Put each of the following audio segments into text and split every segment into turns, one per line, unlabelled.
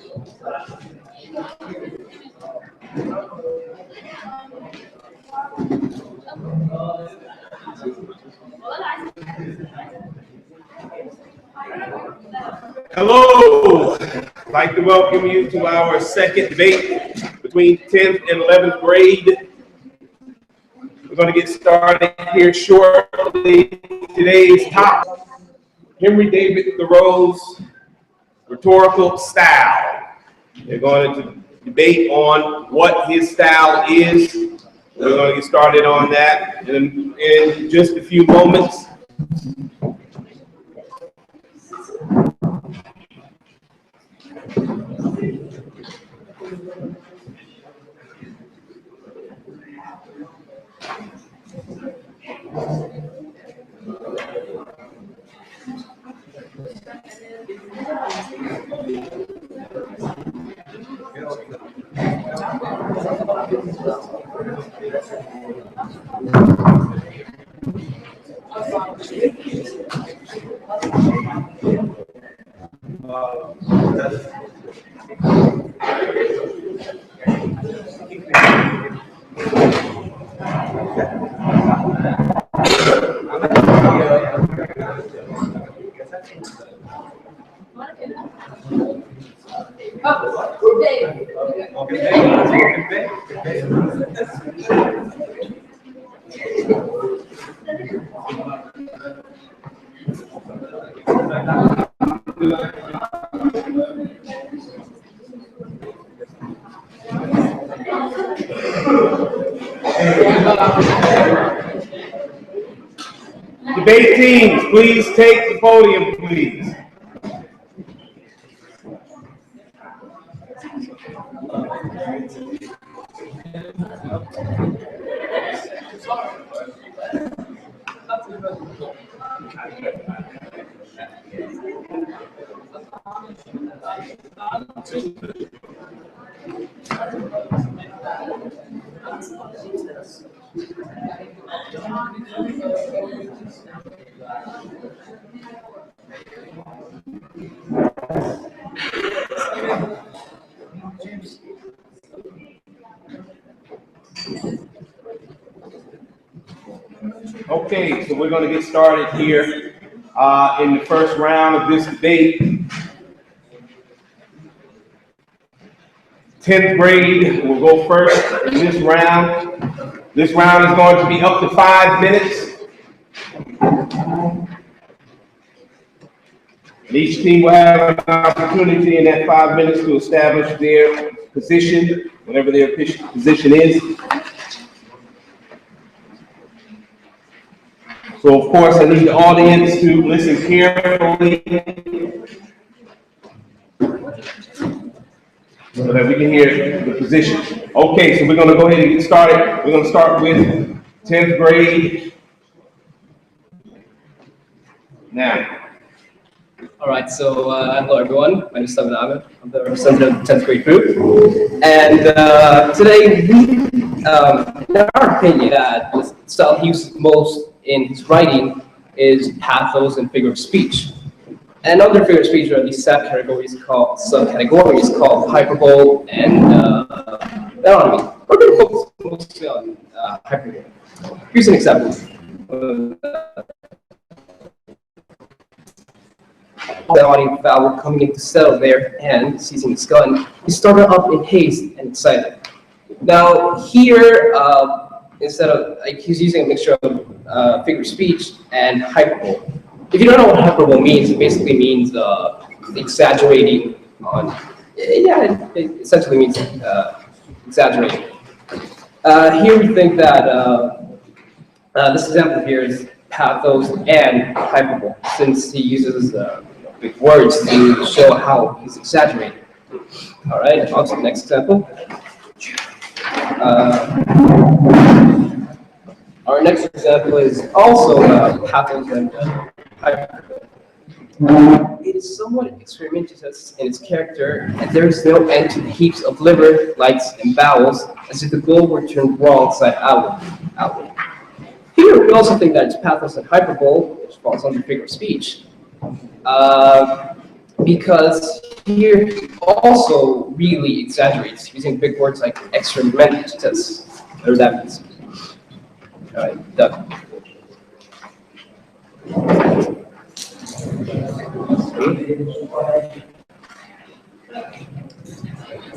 Hello, I'd like to welcome you to our second debate between 10th and 11th grade. We're going to get started here shortly. Today's topic, Henry David Thoreau's rhetorical style. They're going to debate on what his style is. We're going to get started on that in just a few moments. Debate teams, please take the podium, please. Okay, so we're going to get started here in the first round of this debate. 10th grade will go first in this round. This round is going to be up to 5 minutes. And each team will have an opportunity in that 5 minutes to establish their position, whatever their position is. So, of course, I need the audience to listen carefully so that we can hear the position. Okay, so we're going to go ahead and get started. We're going to start with 10th grade. Now.
All right, so hello everyone. My name is Ahmed. I'm the representative of the 10th grade group. And today, in our opinion, the style he uses most in his writing is pathos and figure of speech. And under figure of speech, there are these subcategories called hyperbole and anatomy. We're going to focus mostly on hyperbole. Here's an example. The Fowler coming in to settle there and seizing his gun, he started up in haste and excited. Now here, instead of he's using a mixture of figure of speech and hyperbole. If you don't know what hyperbole means, it basically means exaggerating on. Yeah, it essentially means exaggerating. Here we think that this example here is pathos and hyperbole, since he uses big words to show how he's exaggerating. All right, on to the next example. Our next example is also pathos and hyperbole. It is somewhat experimentous in its character, and there is no end to the heaps of liver, lights, and bowels, as if the globe were turned wrong side outward. Here, we also think that it's pathos and hyperbole, which falls under figure of speech. because here he also really exaggerates using big words like extrementitus, whatever that means. All right, done.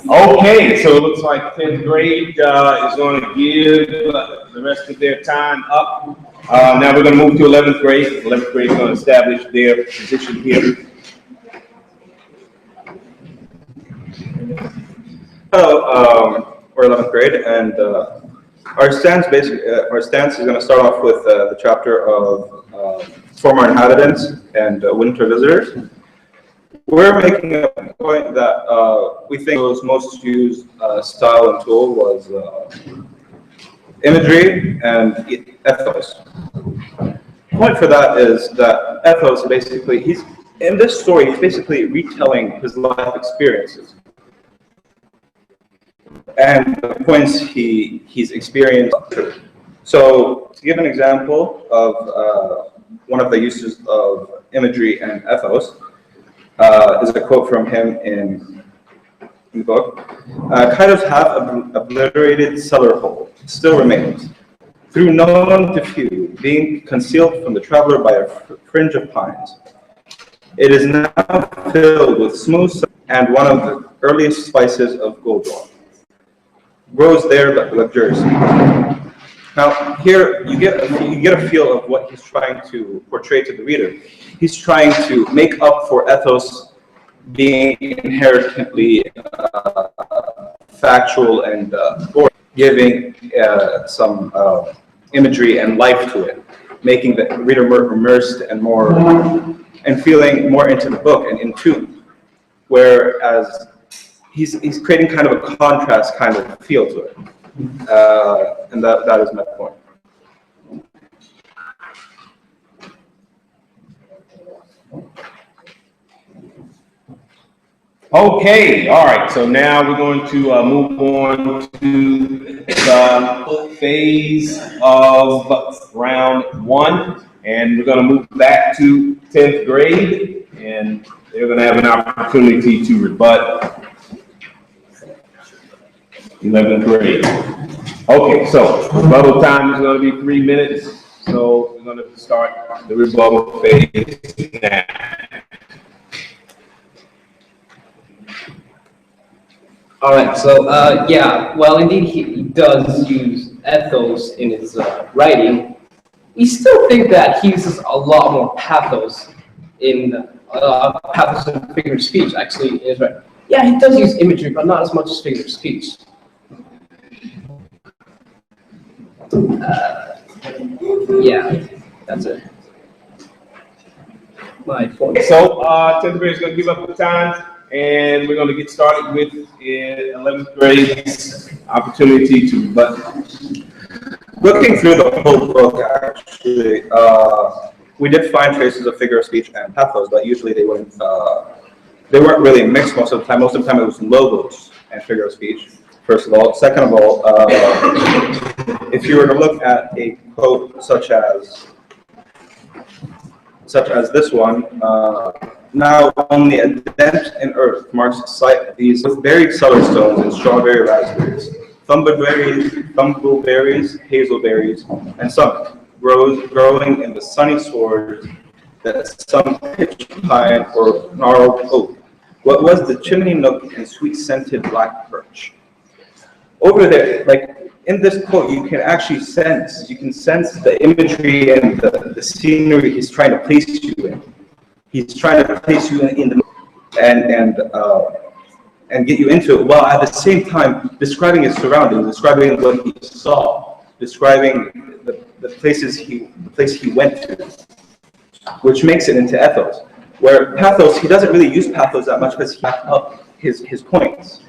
Okay, so it looks like 10th grade is going to give the rest of their time up. Now we're going to move to 11th grade. 11th grade is going to establish their position here.
Hello, we're 11th grade, and our stance is going to start off with the chapter of former inhabitants and winter visitors. We're making a point that we think those most used style and tool was imagery and ethos. Point for that is that ethos basically, he's in this story, he's basically retelling his life experiences and the points he's experienced. So to give an example of one of the uses of imagery and ethos, is a quote from him in the book. Kind of half obliterated cellar hole still remains, through known to few, being concealed from the traveler by a fringe of pines. It is now filled with smooth and one of the earliest spices of Goldwall. Grows there luxuriously. Now, here you get a feel of what he's trying to portray to the reader. He's trying to make up for ethos being inherently factual and giving some imagery and life to it, making the reader more immersed and more and feeling more into the book and in tune. Whereas he's creating kind of a contrast kind of feel to it. And that is my point.
Okay, all right. So now we're going to move on to the phase of round one, and we're going to move back to 10th grade, and they're going to have an opportunity to rebut 11th grade. Okay, so rebuttal time is going to be 3 minutes. So we're going to start the rebuttal phase now.
All right, so yeah, well, indeed, he does use ethos in his writing. We still think that he uses a lot more pathos in figure of speech, actually, in his writing. Yeah, he does use imagery, but not as much as figure of speech. Yeah, that's it. My point.
So 10th grade is going to give up the time, and we're going to get started with 11th grade's opportunity to rebut.
Looking through the whole book, actually, we did find traces of figure of speech and pathos, but usually they weren't really mixed most of the time. Most of the time it was logos and figure of speech, first of all. Second of all, if you were to look at a quote such as this one, now only a dent in earth marks the site of these with buried cellar stones and strawberry raspberries, thumbleberries, hazelberries, and some growing in the sunny sward that some pitch pine or gnarled oak. What was the chimney nook and sweet-scented black birch? Over there, like in this quote, you can sense the imagery and the scenery he's trying to place you in. He's trying to place you in the and get you into it, while at the same time describing his surroundings, describing what he saw, describing the place he went to, which makes it into ethos. Where pathos, he doesn't really use pathos that much because he backs up his points.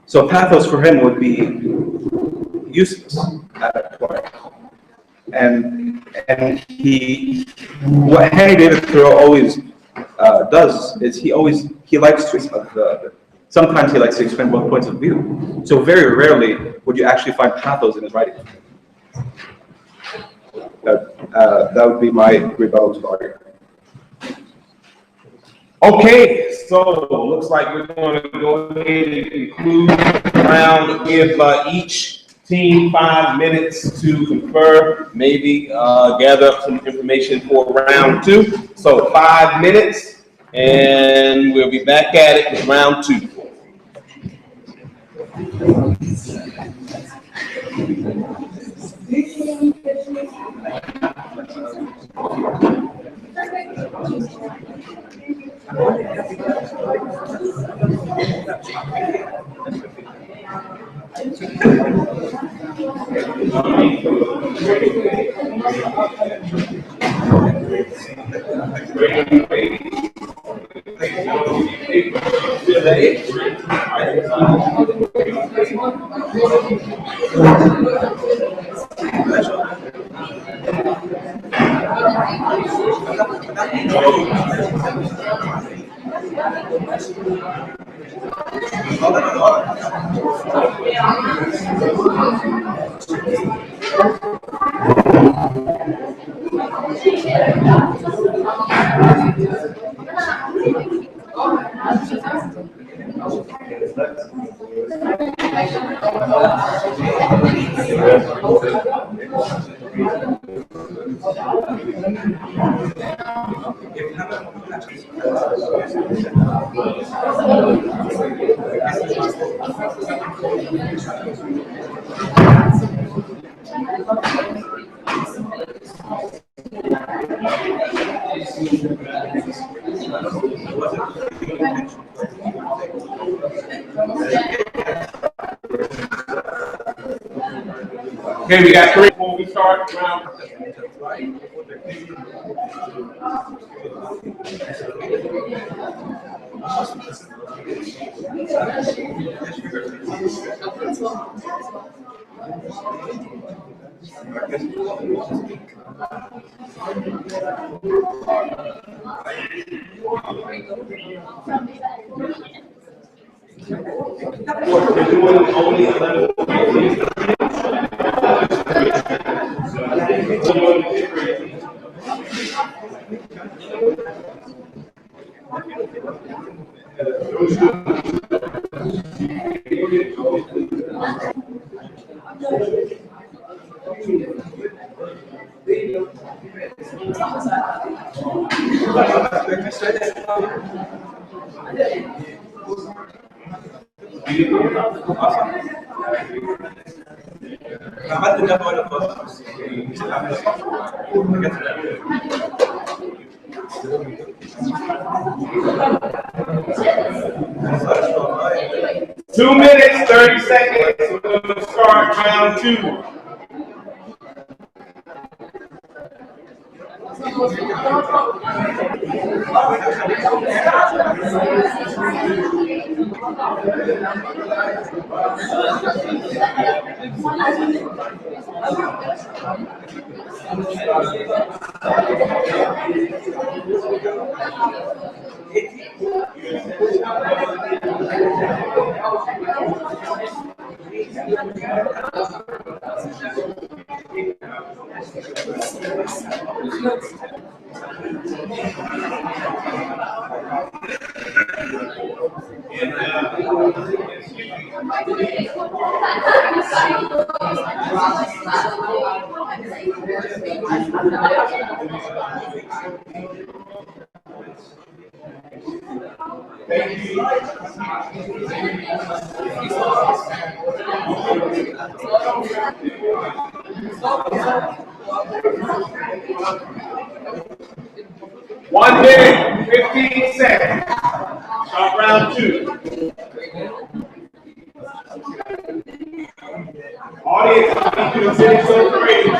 So pathos for him would be useless at that point. And what Henry David Thoreau always does is he likes to sometimes he likes to explain both points of view. So very rarely would you actually find pathos in his writing. That would be my rebuttal to the argument.
Okay, so looks like we're going to go ahead and conclude the round. Give each team 5 minutes to confer, maybe gather up some information for round 2. So 5 minutes, and we'll be back at it with round 2. Okay, we got 3 before we start round. We're doing only 11. 2 minutes, 30 seconds. We're going to start round 2. One minute, 15 seconds. Start round 2. Audience, I need you to finish those grades.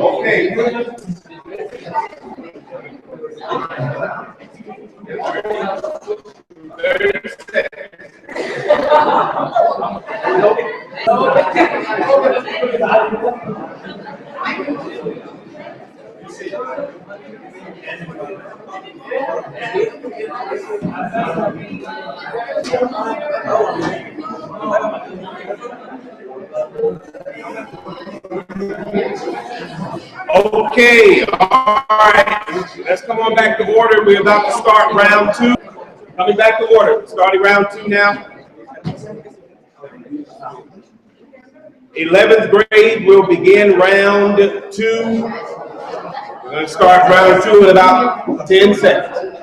Okay. Okay, all right. Let's come on back to order. We're about to start round two. Coming back to order. Starting round two now. 11th grade will begin round two. We're going to start round two in about 10 seconds.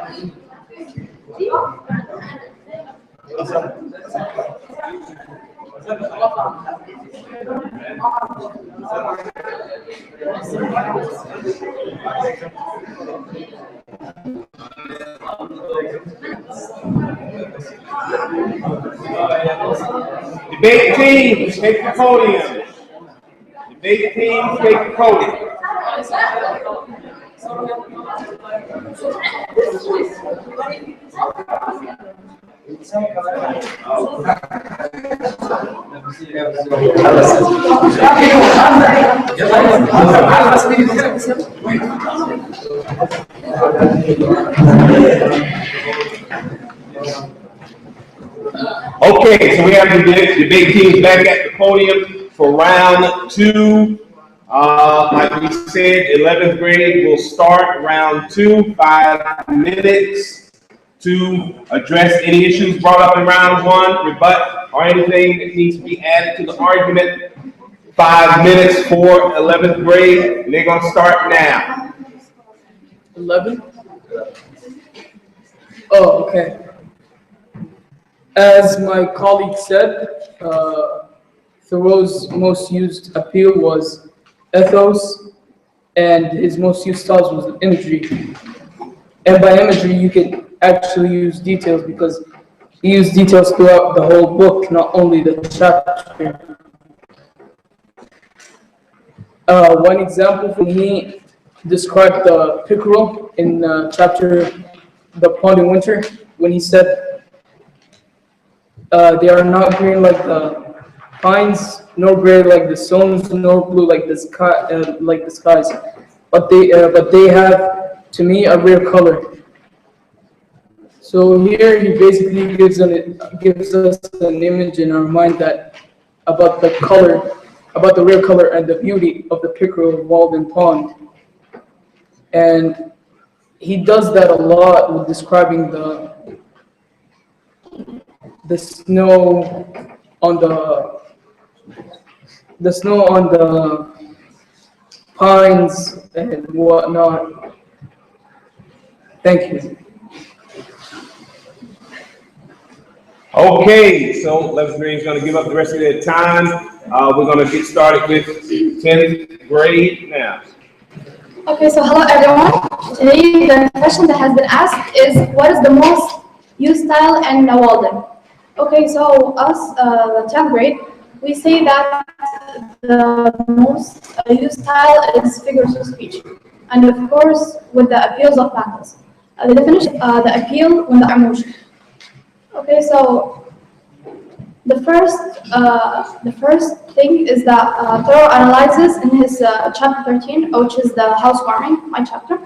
Debate teams, take the podium. Debate teams, take the podium. Okay, so we have the debate teams back at the podium for round two. Like we said, 11th grade will start round two, 5 minutes to address any issues brought up in round one, rebut, or anything that needs to be added to the argument. 5 minutes for 11th grade, and they're going to start now.
11? Oh, okay. As my colleague said, Thoreau's most used appeal was ethos, and his most used styles was imagery. And by imagery, you can actually use details because he used details throughout the whole book, not only the chapter. One example for me described the pickerel in chapter The Pond in Winter, when he said, they are not green like the pines, nor gray like the stones, nor blue like the sky, like the skies. But they have, to me, a rare color. So here he basically gives us an image in our mind that about the color, about the rare color and the beauty of the pickerel of Walden Pond. And he does that a lot with describing the snow on the pines and whatnot. Thank you.
Okay, so 11th grade is going to give up the rest of their time. We're going to get started with 10th grade now.
Okay, so hello everyone. Today the question that has been asked is, what is the most used style in Walden? Okay, so us, the 10th grade, we say that the most used style is figures of speech, and of course with the appeals of pathos. The definition, the appeal when the emotion. Okay, so the first thing is that Thoreau analyzes in his chapter 13, which is the housewarming, my chapter,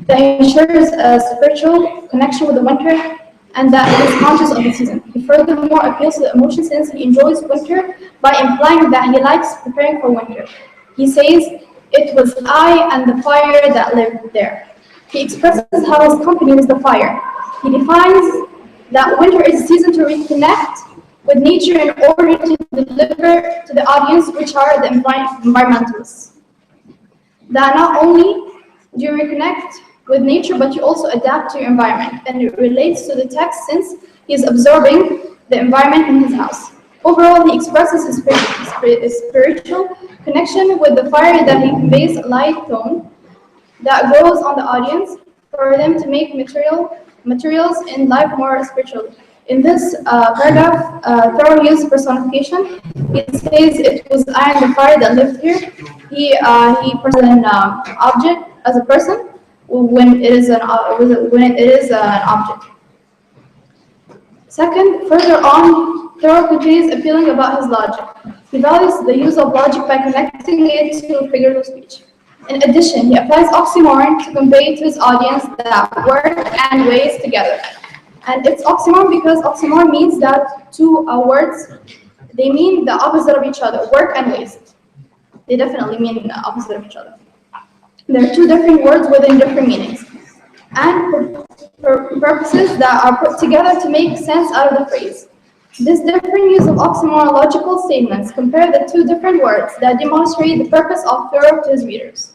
that ensures a spiritual connection with the winter and that he is conscious of the season. He furthermore appeals to the emotion since he enjoys winter by implying that he likes preparing for winter. He says, "It was I and the fire that lived there." He expresses how his company was the fire. He defines that winter is a season to reconnect with nature in order to deliver to the audience, which are the environmentalists. That not only do you reconnect with nature, but you also adapt to your environment, and it relates to the text since he is absorbing the environment in his house. Overall, he expresses his spiritual connection with the fire that he conveys a light tone that grows on the audience for them to make materials in life more spiritual. In this paragraph, Thoreau used personification. He says it was I and the fire that lived here. He presents an object as a person when it is an object. Second, further on, Thoreau continues appealing about his logic. He values the use of logic by connecting it to figures of speech. In addition, he applies oxymoron to convey to his audience that work and waste together. And it's oxymoron because oxymoron means that two words, they mean the opposite of each other, work and waste. They definitely mean the opposite of each other. There are two different words within different meanings, and for purposes that are put together to make sense out of the phrase. This different use of oxymorological statements compare the two different words that demonstrate the purpose of Thoreau to his readers.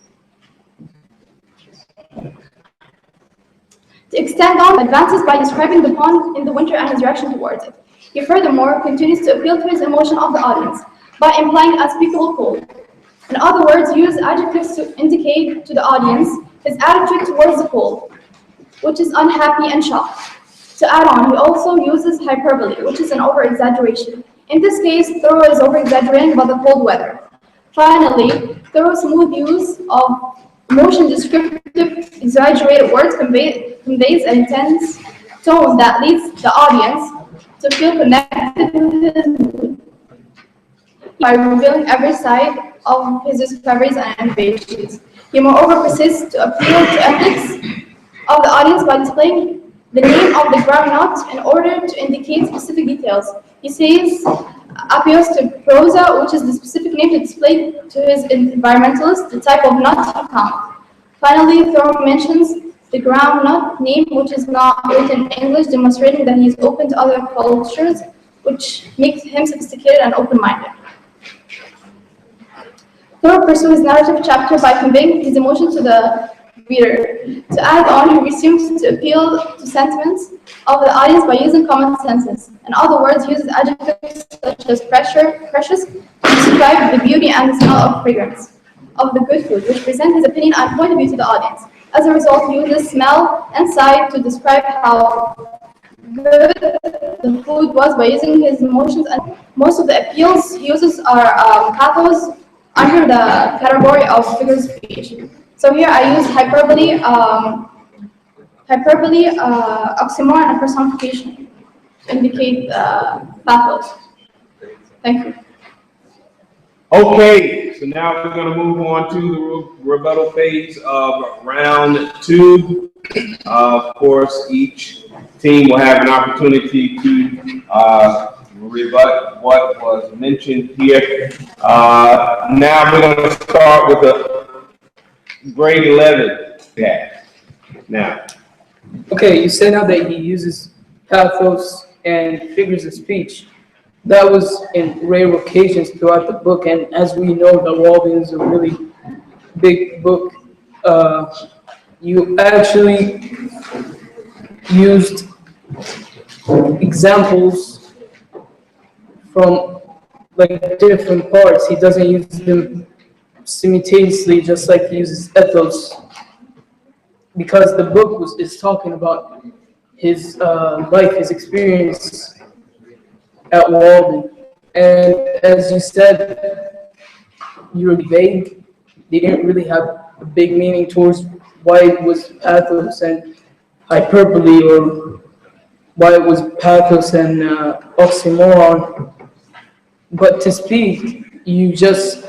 To extend on advances by describing the pond in the winter and his reaction towards it. He furthermore continues to appeal to his emotion of the audience by implying unspeakable cold. In other words, use adjectives to indicate to the audience his attitude towards the cold, which is unhappy and shocked. To add on, he also uses hyperbole, which is an over-exaggeration. In this case, Thoreau is over-exaggerating about the cold weather. Finally, Thoreau's smooth use of emotion descriptive, exaggerated words conveys an intense tone that leads the audience to feel connected to his mood by revealing every side of his discoveries and innovations. He moreover persists to appeal to ethics of the audience by displaying the name of the groundnut in order to indicate specific details. He says appeals to prosa, which is the specific name to display to his environmentalists the type of nut he found. Finally, Thoreau mentions the groundnut name, which is not written in English, demonstrating that he is open to other cultures, which makes him sophisticated and open-minded. Thoreau pursues his narrative chapter by conveying his emotion to the reader. To add on, he resumes to appeal to sentiments of the audience by using common senses. In other words, uses adjectives such as precious to describe the beauty and the smell of fragrance of the good food, which present his opinion and point of view to the audience. As a result, he uses smell and sight to describe how good the food was by using his emotions, and most of the appeals he uses are pathos under the category of figures of speech. So here I use hyperbole, oxymoron, and personification to indicate pathos. Thank you.
Okay, so now we're going to move on to the rebuttal phase of round two. Of course, each team will have an opportunity to rebut what was mentioned here. Now we're going to start with the grade 11 tab. Now,
Okay, you said now that he uses pathos and figures of speech. That was in rare occasions throughout the book, and as we know, the Walden is a really big book. You actually used examples from like different parts. He doesn't use them simultaneously, just like he uses ethos, because the book is talking about his life, his experience at Walden. And as you said, you were vague. They didn't really have a big meaning towards why it was pathos and hyperbole, or why it was pathos and oxymoron. But to speak, you just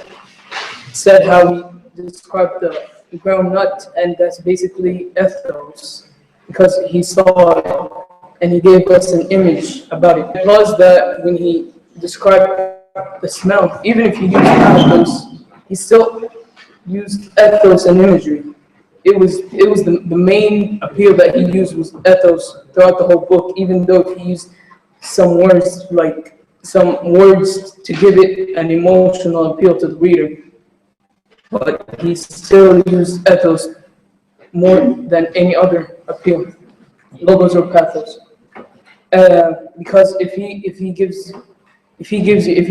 said how he described the groundnut, and that's basically ethos, because he saw it and he gave us an image about it. Plus that when he described the smell, even if he used pathos, he still used ethos and imagery. It was the main appeal that he used was ethos throughout the whole book, even though he used some words to give it an emotional appeal to the reader. But he still used ethos more than any other appeal, logos or pathos. Because if he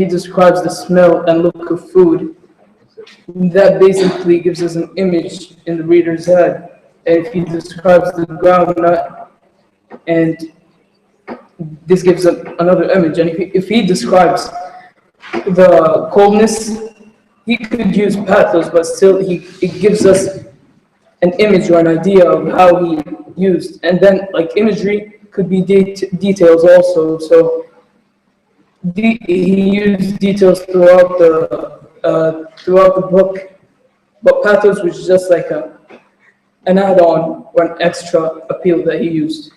describes the smell and look of food, that basically gives us an image in the reader's head. And if he describes the groundnut, and this gives another image. And if he describes the coldness, he could use pathos, but still it gives us an image or an idea of how he used. And then like imagery could be details also. So he used details throughout the book, but pathos was just like an add-on or an extra appeal that he used.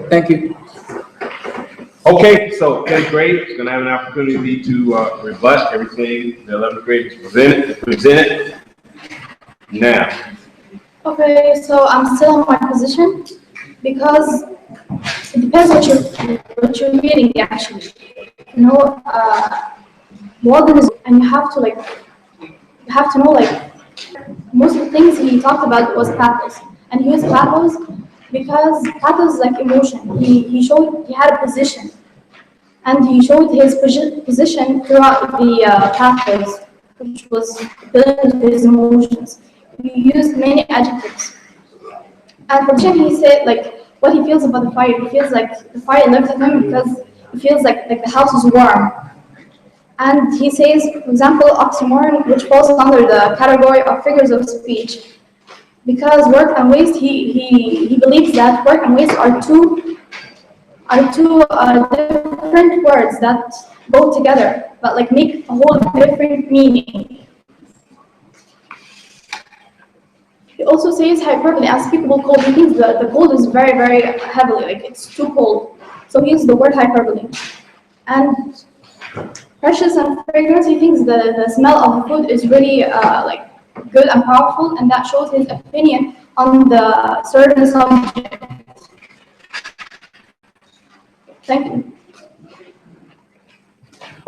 Thank you.
Okay, so 10th grade is gonna have an opportunity to rebut everything the 11th grade is presented. Now,
Okay, so I'm still on my position because it depends what you're reading actually. You know, Walden is, and you have to know most of the things he talked about was pathos, and he used pathos because pathos is like emotion. He showed he had a position, and he showed his position throughout the pathos, which was built his emotions. He used many adjectives. And for Jim, he said what he feels about the fire. He feels like the fire lifted him because he feels like the house is warm. And he says, for example, oxymoron, which falls under the category of figures of speech, because work and waste. He believes that work and waste are two different words that go together, but make a whole different meaning. He also says hyperbole, as people will call. He thinks the cold is very, very heavily, it's too cold. So he uses the word hyperbole. And precious and fragrance, he thinks the smell of the food is really good and powerful, and that shows his opinion on the certain subject. Thank you.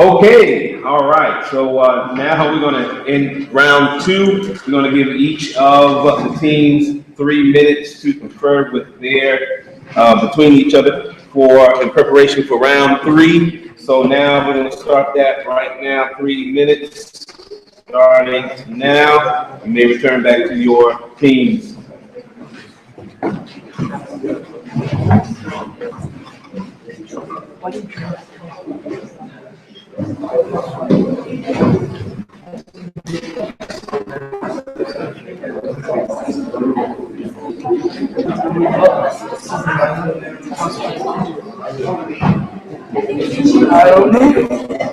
okay, all right. So now we're gonna, in round 2, we're gonna give each of the teams 3 minutes to confer with their between each other in preparation for round 3. So now we're gonna start that right now. 3 minutes starting now. You may return back to your teams.
I don't know.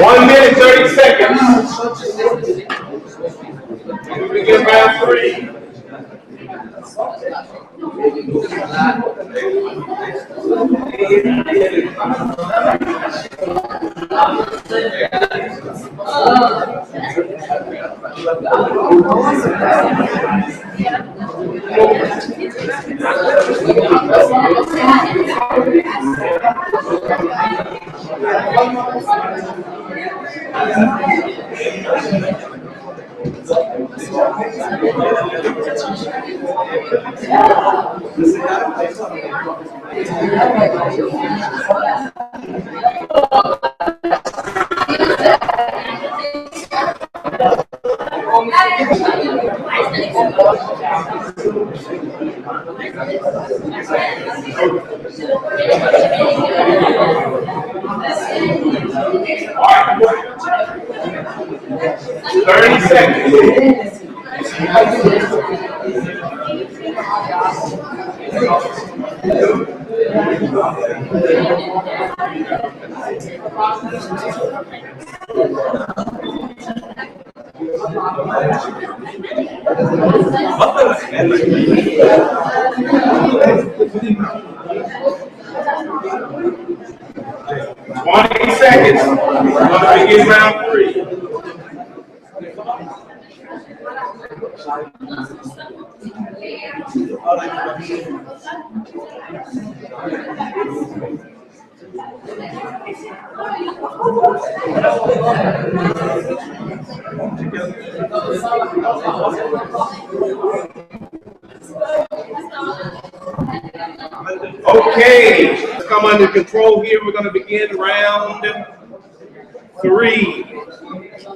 One minute, 30 seconds. We begin round 3. 30 seconds. Twenty seconds. We're going to begin round 3. Okay, let's come under control here. We're going to begin round 3.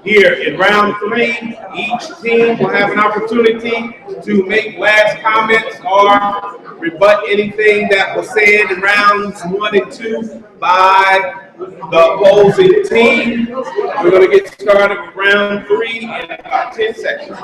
Here in round 3, each team will have an opportunity to make last comments or rebut anything that was said in rounds 1 and 2 by the opposing team. We're going to get started with round 3 in about 10 seconds.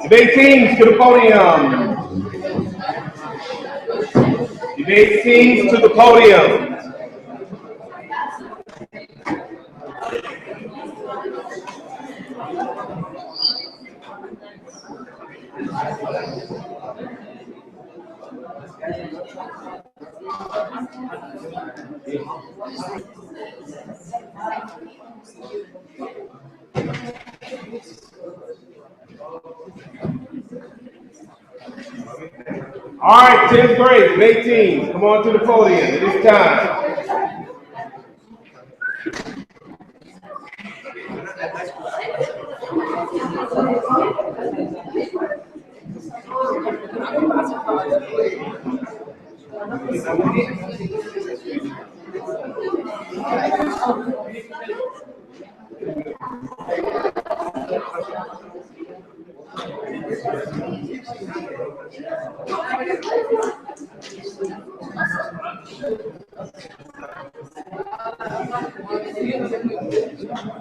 Debate teams to the podium. Debate teams to the podium. All right, 10th grade, debate teams, come on to the podium. It is time.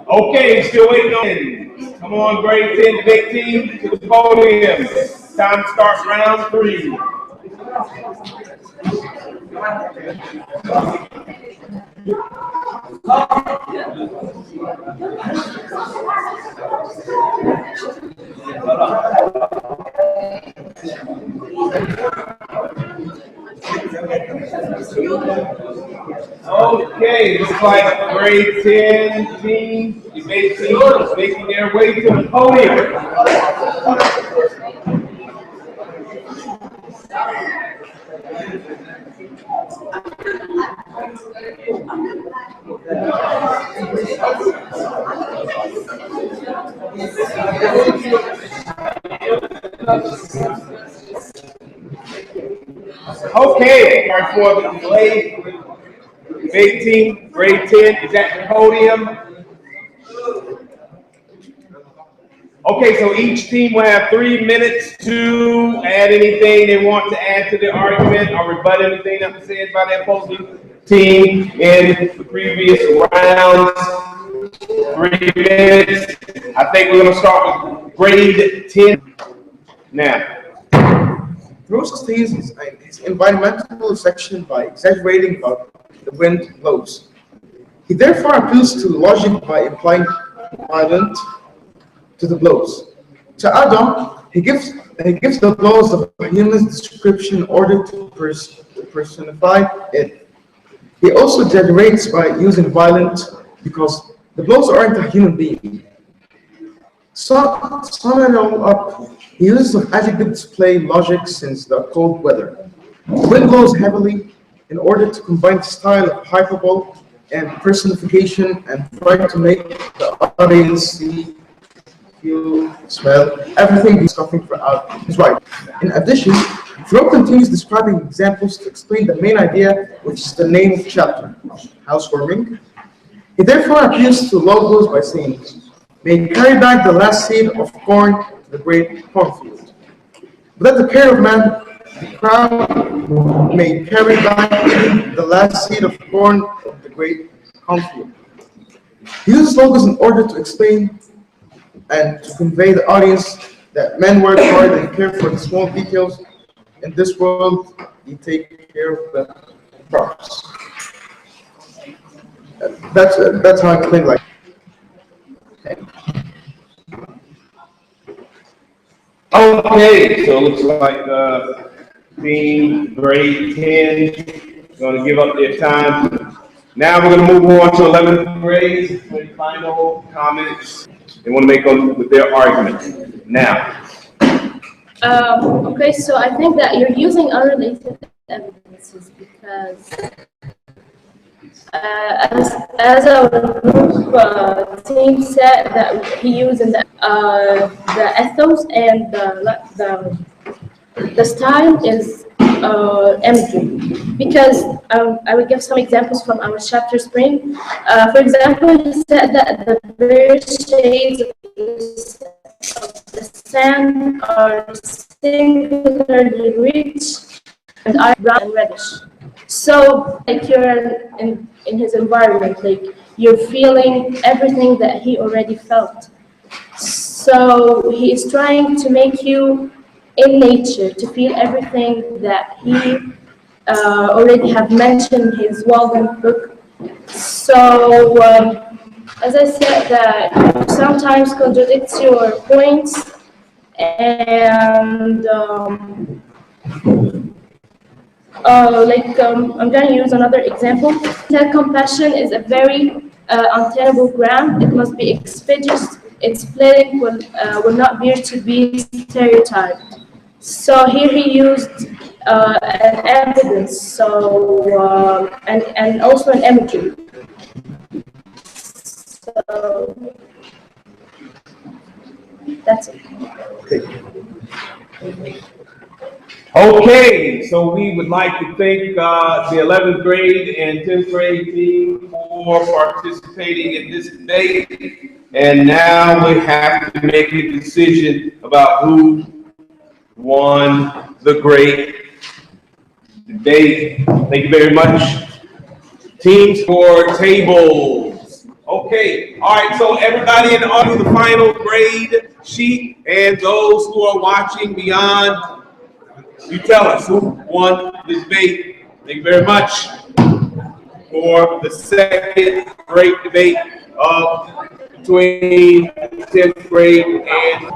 Okay, still waiting on. Come on, grade 10 debate team to the podium. Time to start round 3. Okay, looks like grade 10 team, debate team is making their way to the podium. Okay, sorry for the delay. Debate team, grade 10 is at the podium. Okay, so each team will have 3 minutes to add anything they want to add to the argument or rebut anything that was said by the opposing team in the previous rounds. 3 minutes. I think we're going to start with grade 10 now.
Thoreau sustains his environmental section by exaggerating about the wind blows. He therefore appeals to logic by implying violent to the blows. To Adam, he gives the blows of a human description in order to personify it. He also exaggerates by using violent because the blows aren't a human being. Summing up, he uses of adjective display logic since the cold weather. The wind blows heavily in order to combine the style of hyperbole and personification and try to make the audience see, feel, smell, everything he's talking out is right. In addition, Thoreau continues describing examples to explain the main idea, which is the name of the chapter, housewarming. He therefore appeals to logos by saying, may carry back the last seed of corn to the great cornfield. Let the care of man, the crowd may carry back even the last seed of corn of the great cornfield. He uses logos in order to explain and to convey the audience that men work hard and care for the small details. In this world, you take care of the crops. That's how I explain like.
Okay, so it looks like team grade 10 is going to give up their time. Now we're going to move on to 11th grade for the final comments they want to make on with their argument. Now.
Okay, so I think that you're using unrelated evidences because as our group team said that he used in the ethos and the style is imagery. Because I will give some examples from our chapter spring. For example, he said that the various shades of the sand are singularly rich and are brown and reddish. So, like you're in his environment, like you're feeling everything that he already felt. So he is trying to make you in nature to feel everything that he already have mentioned in his Walden book. So, as I said, that sometimes contradicts your points, and I'm going to use another example. That compassion is a very untenable ground. It must be expeditious. Its splitting will not bear to be stereotyped. So here he used an evidence, so and also an imagery. So that's it.
Okay, so we would like to thank the 11th grade and 10th grade team for participating in this debate. And now we have to make a decision about who won the great debate. Thank you very much. Teams for tables. Okay, all right, so everybody in the audience, the final grade sheet, and those who are watching beyond, you tell us who won the debate. Thank you very much for the second great debate between 10th grade and